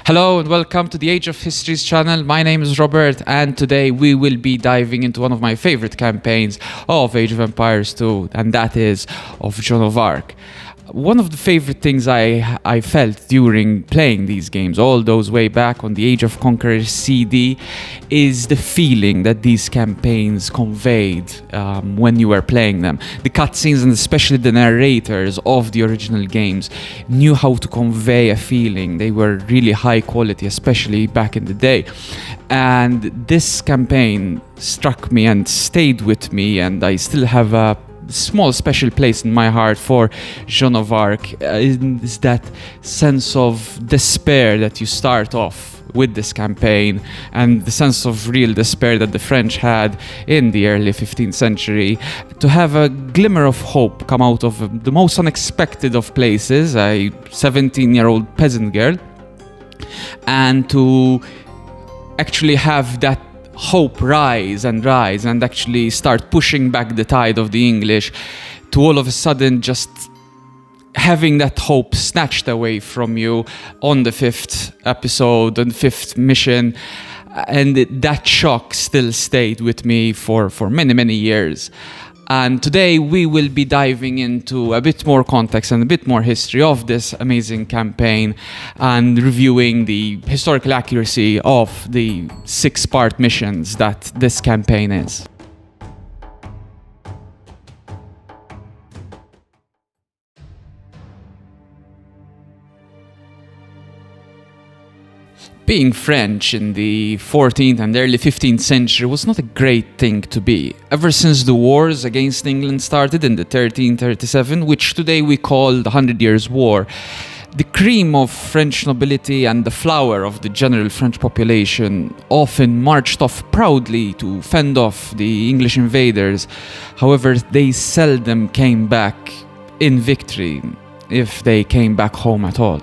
Hello and welcome to the Age of History's channel. My name is Robert and today we will be diving into one of my favorite campaigns of Age of Empires 2, and that is of Joan of Arc. One of the favorite things I felt during playing these games, all those way back on the Age of Conquerors CD, is the feeling that these campaigns conveyed when you were playing them. The cutscenes and especially the narrators of the original games knew how to convey a feeling. They were really high quality, especially back in the day. And this campaign struck me and stayed with me, and I still have a small special place in my heart for Joan of Arc. Is that sense of despair that you start off with this campaign, and the sense of real despair that the French had in the early 15th century, to have a glimmer of hope come out of the most unexpected of places, a 17-year-old peasant girl, and to actually have that hope rise and actually start pushing back the tide of the English, to all of a sudden just having that hope snatched away from you on the 5th episode and 5th mission. And that shock still stayed with me for many years. And today we will be diving into a bit more context and a bit more history of this amazing campaign, and reviewing the historical accuracy of the 6-part missions that this campaign is. Being French in the 14th and early 15th century was not a great thing to be. Ever since the wars against England started in the 1337, which today we call the 100 Years' War, the cream of French nobility and the flower of the general French population often marched off proudly to fend off the English invaders. However, they seldom came back in victory, if they came back home at all.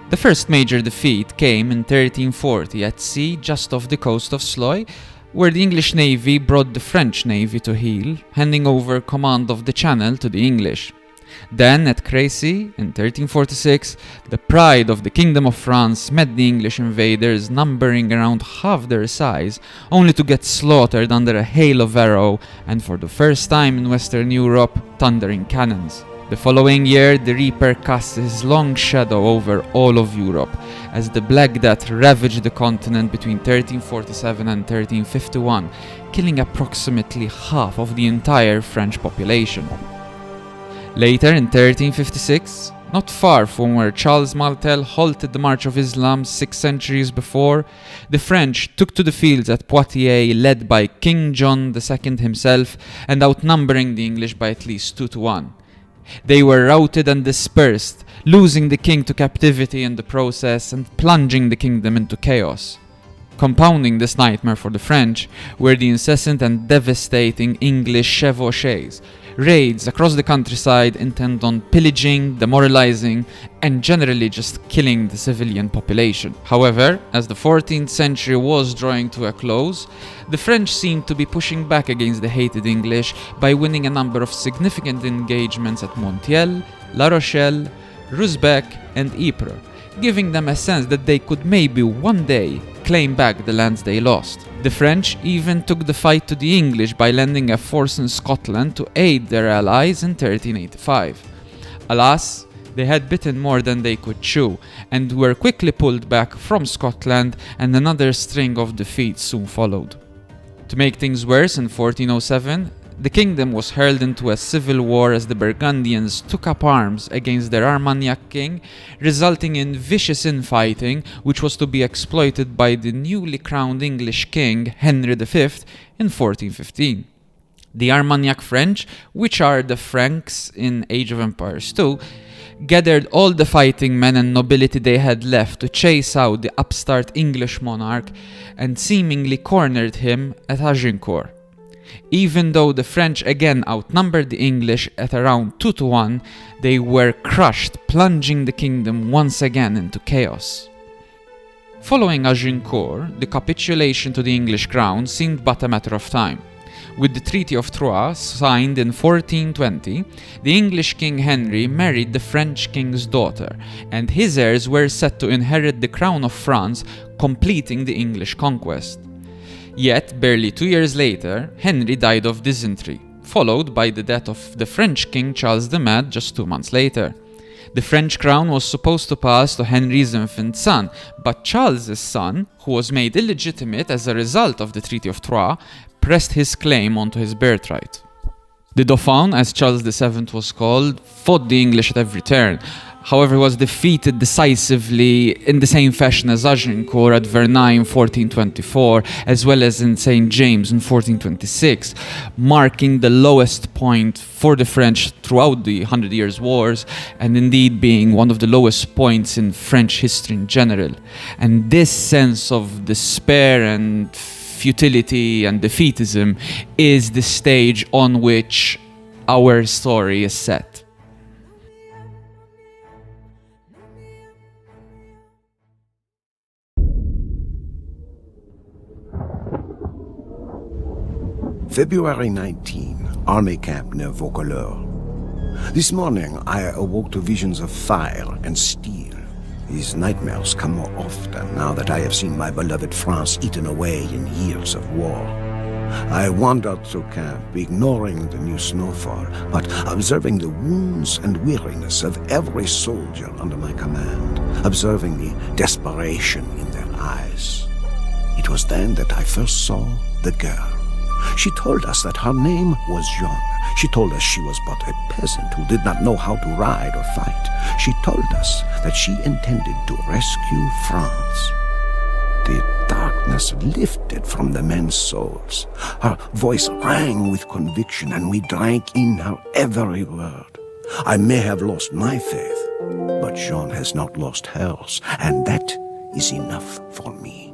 The first major defeat came in 1340 at sea just off the coast of Sluys, where the English navy brought the French navy to heel, handing over command of the channel to the English. Then at Crécy in 1346, the pride of the Kingdom of France met the English invaders, numbering around half their size, only to get slaughtered under a hail of arrow and, for the first time in Western Europe, thundering cannons. The following year, the Reaper cast his long shadow over all of Europe, as the Black Death ravaged the continent between 1347 and 1351, killing approximately half of the entire French population. Later, in 1356, not far from where Charles Martel halted the march of Islam 6 centuries before, the French took to the fields at Poitiers, led by King John II himself, and outnumbering the English by at least 2-1. They were routed and dispersed, losing the king to captivity in the process and plunging the kingdom into chaos. Compounding this nightmare for the French were the incessant and devastating English chevauchés, raids across the countryside intent on pillaging, demoralizing, and generally just killing the civilian population. However, as the 14th century was drawing to a close, the French seemed to be pushing back against the hated English by winning a number of significant engagements at Montiel, La Rochelle, Ruzbec, and Ypres, giving them a sense that they could maybe one day claim back the lands they lost. The French even took the fight to the English by lending a force in Scotland to aid their allies in 1385. Alas, they had bitten more than they could chew, and were quickly pulled back from Scotland, and another string of defeats soon followed. To make things worse, in 1407, the kingdom was hurled into a civil war as the Burgundians took up arms against their Armagnac king, resulting in vicious infighting, which was to be exploited by the newly crowned English king Henry V in 1415. The Armagnac French, which are the Franks in Age of Empires 2, gathered all the fighting men and nobility they had left to chase out the upstart English monarch, and seemingly cornered him at Agincourt. Even though the French again outnumbered the English at around 2-1, they were crushed, plunging the kingdom once again into chaos. Following Agincourt, the capitulation to the English crown seemed but a matter of time. With the Treaty of Troyes, signed in 1420, the English King Henry married the French king's daughter, and his heirs were set to inherit the crown of France, completing the English conquest. Yet, barely 2 years later, Henry died of dysentery, followed by the death of the French king Charles the Mad just 2 months later. The French crown was supposed to pass to Henry's infant son, but Charles's son, who was made illegitimate as a result of the Treaty of Troyes, pressed his claim onto his birthright. The Dauphin, as Charles VII was called, fought the English at every turn. However, he was defeated decisively in the same fashion as Agincourt at Vernaye in 1424, as well as in St. James in 1426, marking the lowest point for the French throughout the Hundred Years' Wars, and indeed being one of the lowest points in French history in general. And this sense of despair and futility and defeatism is the stage on which our story is set. February 19, Army Camp near Vaucouleurs. This morning I awoke to visions of fire and steel. These nightmares come more often now that I have seen my beloved France eaten away in years of war. I wandered through camp, ignoring the new snowfall, but observing the wounds and weariness of every soldier under my command, observing the desperation in their eyes. It was then that I first saw the girl. She told us that her name was Joan. She told us she was but a peasant who did not know how to ride or fight. She told us that she intended to rescue France. The darkness lifted from the men's souls. Her voice rang with conviction, and we drank in her every word. I may have lost my faith, but Joan has not lost hers, and that is enough for me.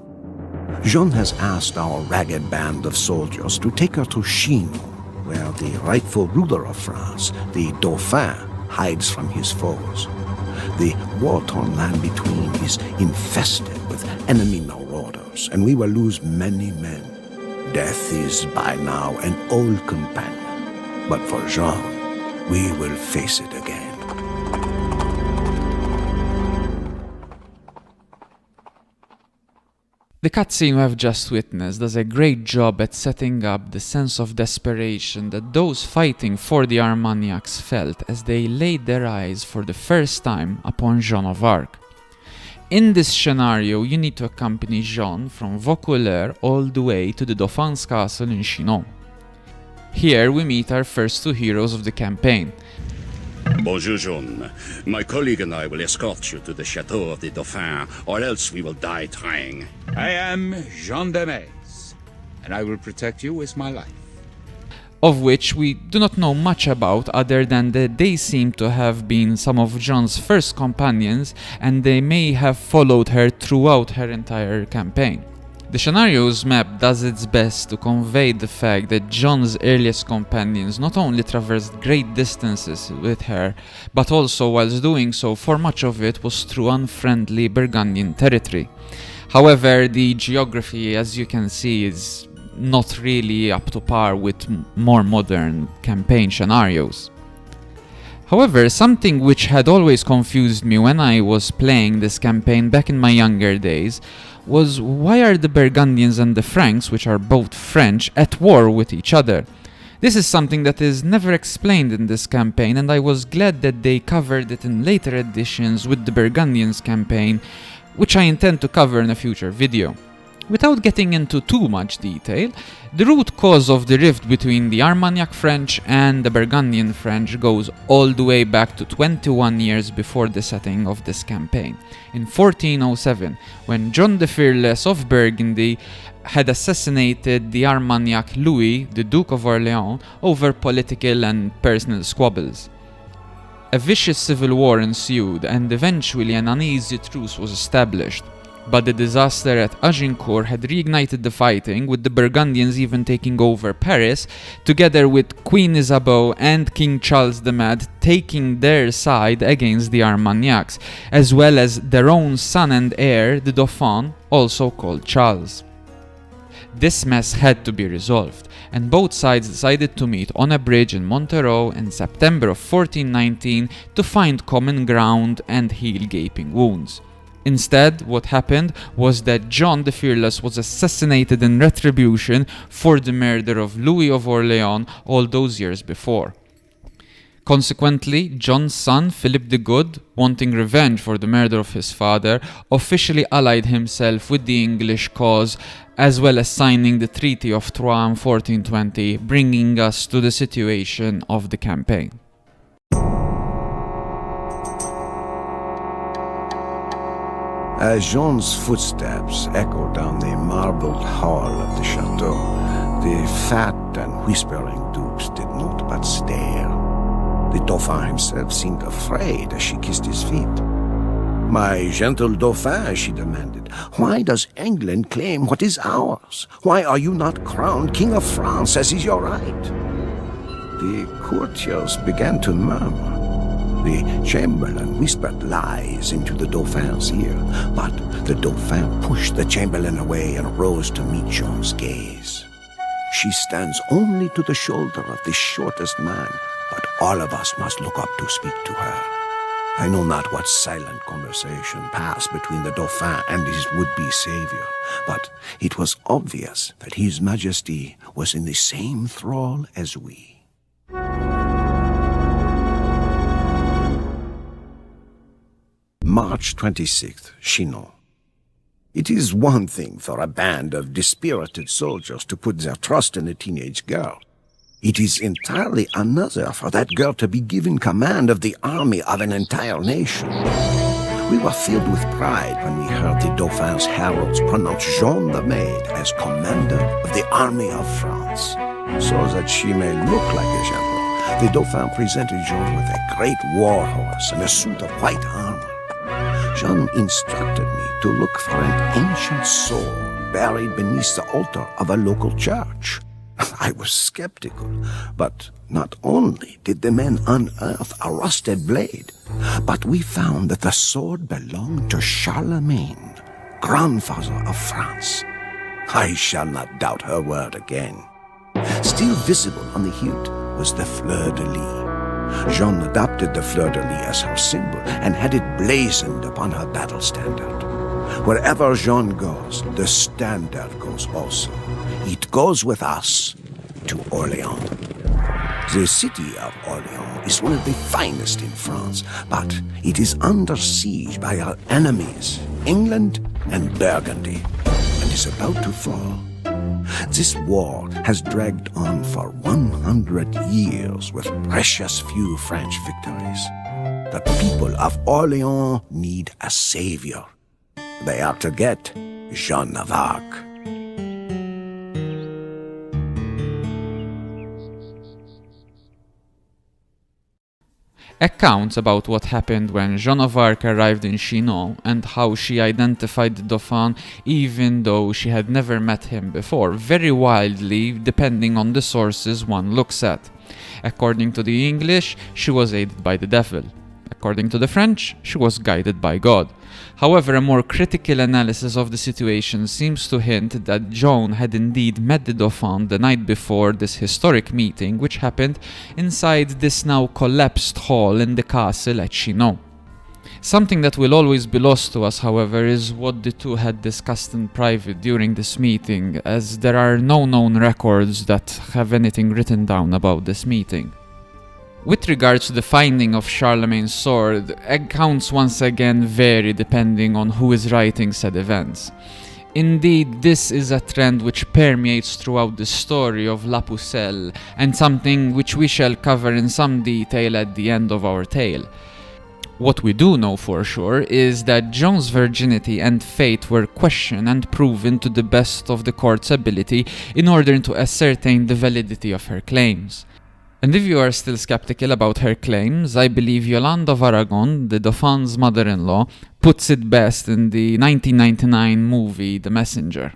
Joan has asked our ragged band of soldiers to take her to Chinon, where the rightful ruler of France, the Dauphin, hides from his foes. The war-torn land between is infested with enemy marauders, and we will lose many men. Death is by now an old companion, but for Jean, we will face it again. The cutscene we have just witnessed does a great job at setting up the sense of desperation that those fighting for the Armagnacs felt as they laid their eyes for the first time upon Joan of Arc. In this scenario, you need to accompany Jean from Vaucouleurs all the way to the Dauphin's castle in Chinon. Here we meet our first two heroes of the campaign. Bonjour, Jean. My colleague and I will escort you to the chateau of the Dauphin, or else we will die trying. I am Jean de Maze, and I will protect you with my life. Of which we do not know much about other than that they seem to have been some of Jean's first companions, and they may have followed her throughout her entire campaign. The scenario's map does its best to convey the fact that John's earliest companions not only traversed great distances with her, but also, whilst doing so, for much of it was through unfriendly Burgundian territory. However, the geography, as you can see, is not really up to par with more modern campaign scenarios. However, something which had always confused me when I was playing this campaign back in my younger days was why are the Burgundians and the Franks, which are both French, at war with each other? This is something that is never explained in this campaign, and I was glad that they covered it in later editions with the Burgundians campaign, which I intend to cover in a future video. Without getting into too much detail, the root cause of the rift between the Armagnac French and the Burgundian French goes all the way back to 21 years before the setting of this campaign, in 1407, when John the Fearless of Burgundy had assassinated the Armagnac Louis, the Duke of Orleans, over political and personal squabbles. A vicious civil war ensued, and eventually an uneasy truce was established. But the disaster at Agincourt had reignited the fighting, with the Burgundians even taking over Paris, together with Queen Isabeau and King Charles the Mad taking their side against the Armagnacs, as well as their own son and heir, the Dauphin, also called Charles. This mess had to be resolved, and both sides decided to meet on a bridge in Montereau in September of 1419 to find common ground and heal gaping wounds. Instead, what happened was that John the Fearless was assassinated in retribution for the murder of Louis of Orleans all those years before. Consequently, John's son, Philip the Good, wanting revenge for the murder of his father, officially allied himself with the English cause, as well as signing the Treaty of Troyes in 1420, bringing us to the situation of the campaign. As Jean's footsteps echoed down the marbled hall of the chateau, the fat and whispering dupes did naught but stare. The Dauphin himself seemed afraid as she kissed his feet. "My gentle Dauphin," she demanded, "why does England claim what is ours? Why are you not crowned King of France, as is your right?" The courtiers began to murmur. The chamberlain whispered lies into the Dauphin's ear, but the Dauphin pushed the chamberlain away and rose to meet Jean's gaze. "She stands only to the shoulder of the shortest man, but all of us must look up to speak to her." I know not what silent conversation passed between the Dauphin and his would-be savior, but it was obvious that His Majesty was in the same thrall as we. March 26th, Chinon. It is one thing for a band of dispirited soldiers to put their trust in a teenage girl. It is entirely another for that girl to be given command of the army of an entire nation. We were filled with pride when we heard the Dauphin's heralds pronounce Jean the Maid as commander of the army of France. So that she may look like a general, the Dauphin presented Jean with a great war horse and a suit of white armor. Jean instructed me to look for an ancient sword buried beneath the altar of a local church. I was skeptical, but not only did the men unearth a rusted blade, but we found that the sword belonged to Charlemagne, grandfather of France. I shall not doubt her word again. Still visible on the hilt was the fleur-de-lis. Jean adopted the fleur-de-lis as her symbol and had it blazoned upon her battle standard. Wherever Jean goes, the standard goes also. It goes with us to Orleans. The city of Orleans is one of the finest in France, but it is under siege by our enemies, England and Burgundy, and is about to fall. This war has dragged on for 100 years with precious few French victories. The people of Orleans need a savior. They are to get Joan of Arc. Accounts about what happened when Joan of Arc arrived in Chinon and how she identified the Dauphin even though she had never met him before vary wildly depending on the sources one looks at. According to the English, she was aided by the devil. According to the French, she was guided by God. However, a more critical analysis of the situation seems to hint that Joan had indeed met the Dauphin the night before this historic meeting, which happened inside this now collapsed hall in the castle at Chinon. Something that will always be lost to us, however, is what the two had discussed in private during this meeting, as there are no known records that have anything written down about this meeting. With regards to the finding of Charlemagne's sword, accounts once again vary depending on who is writing said events. Indeed, this is a trend which permeates throughout the story of La Pucelle, and something which we shall cover in some detail at the end of our tale. What we do know for sure is that Joan's virginity and fate were questioned and proven to the best of the court's ability in order to ascertain the validity of her claims. And if you are still skeptical about her claims, I believe Yolande of Aragon, the Dauphin's mother-in-law, puts it best in the 1999 movie The Messenger.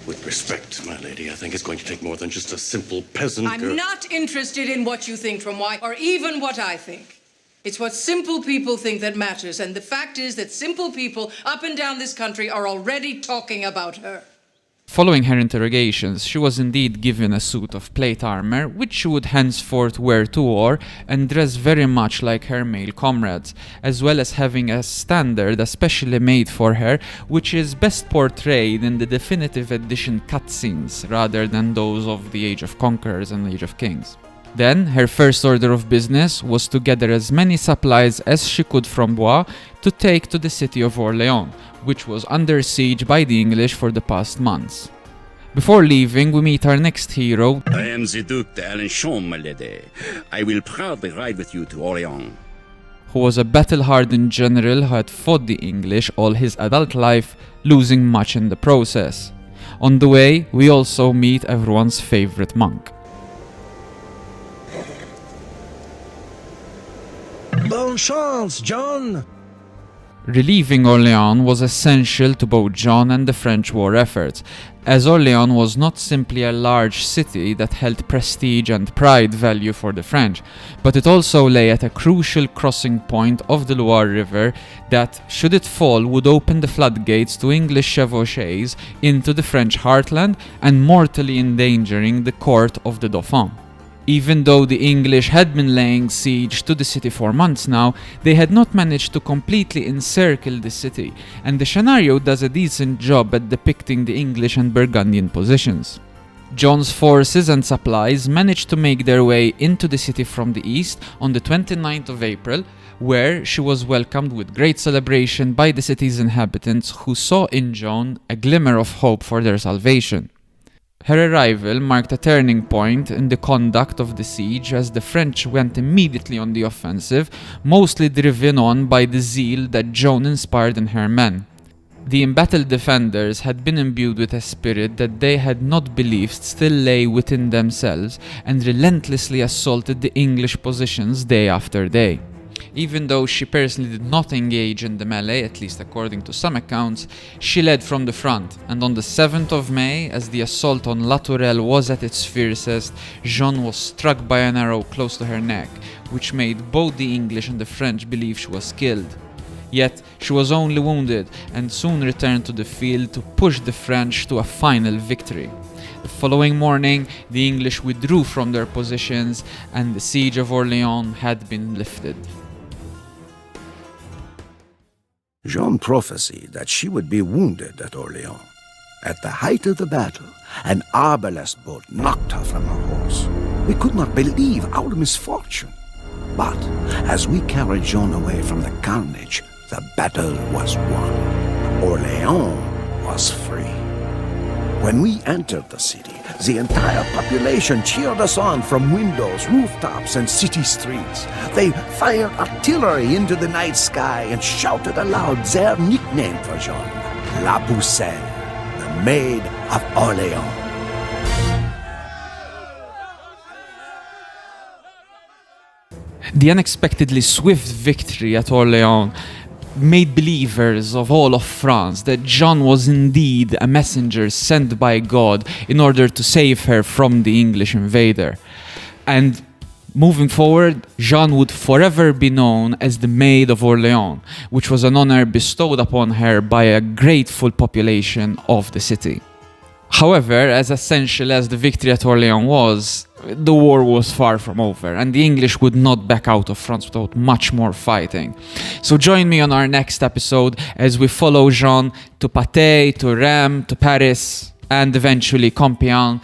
With respect, my lady, I think it's going to take more than just a simple peasant girl. I'm not interested in what you think from why, or even what I think. It's what simple people think that matters, and the fact is that simple people up and down this country are already talking about her. Following her interrogations, she was indeed given a suit of plate armor, which she would henceforth wear to war and dress very much like her male comrades, as well as having a standard especially made for her, which is best portrayed in the definitive edition cutscenes rather than those of the Age of Conquerors and Age of Kings. Then, her first order of business was to gather as many supplies as she could from Blois to take to the city of Orleans, which was under siege by the English for the past months. Before leaving, we meet our next hero. I am the Duc d'Alençon, my lady. I will proudly ride with you to Orleans. Who was a battle-hardened general who had fought the English all his adult life, losing much in the process. On the way, we also meet everyone's favorite monk. Bonne chance, John! Relieving Orleans was essential to both John and the French war efforts, as Orleans was not simply a large city that held prestige and pride value for the French, but it also lay at a crucial crossing point of the Loire River that, should it fall, would open the floodgates to English chevauchés into the French heartland and mortally endangering the court of the Dauphin. Even though the English had been laying siege to the city for months now, they had not managed to completely encircle the city, and the scenario does a decent job at depicting the English and Burgundian positions. John's forces and supplies managed to make their way into the city from the east on the 29th of April, where she was welcomed with great celebration by the city's inhabitants, who saw in Joan a glimmer of hope for their salvation. Her arrival marked a turning point in the conduct of the siege, as the French went immediately on the offensive, mostly driven on by the zeal that Joan inspired in her men. The embattled defenders had been imbued with a spirit that they had not believed still lay within themselves, and relentlessly assaulted the English positions day after day. Even though she personally did not engage in the melee, at least according to some accounts, she led from the front, and on the 7th of May, as the assault on La Tourelle was at its fiercest, Jeanne was struck by an arrow close to her neck, which made both the English and the French believe she was killed. Yet, she was only wounded, and soon returned to the field to push the French to a final victory. The following morning, the English withdrew from their positions, and the siege of Orleans had been lifted. Jean prophesied that she would be wounded at Orleans. At the height of the battle, an arbalest bolt knocked her from her horse. We could not believe our misfortune. But as we carried Jean away from the carnage, the battle was won. Orleans was free. When we entered the city, the entire population cheered us on from windows, rooftops, and city streets. They fired artillery into the night sky and shouted aloud their nickname for Jeanne, La Pucelle, the Maid of Orleans. The unexpectedly swift victory at Orleans made believers of all of France that Jeanne was indeed a messenger sent by God in order to save her from the English invader. And moving forward, Jeanne would forever be known as the Maid of Orleans, which was an honor bestowed upon her by a grateful population of the city. However, as essential as the victory at Orleans was, the war was far from over, and the English would not back out of France without much more fighting. So join me on our next episode as we follow Jeanne to Patay, to Rheims, to Paris, and eventually Compiègne,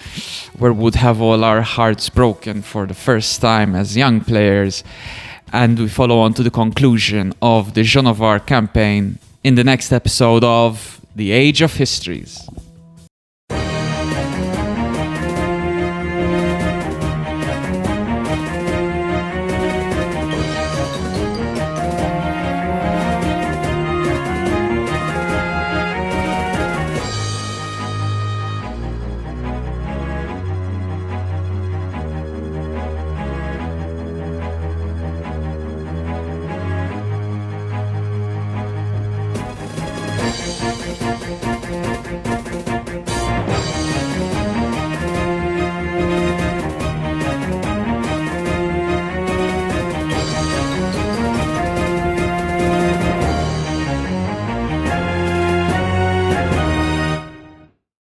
where we would have all our hearts broken for the first time as young players. And we follow on to the conclusion of the Joan of Arc campaign in the next episode of The Age of Histories.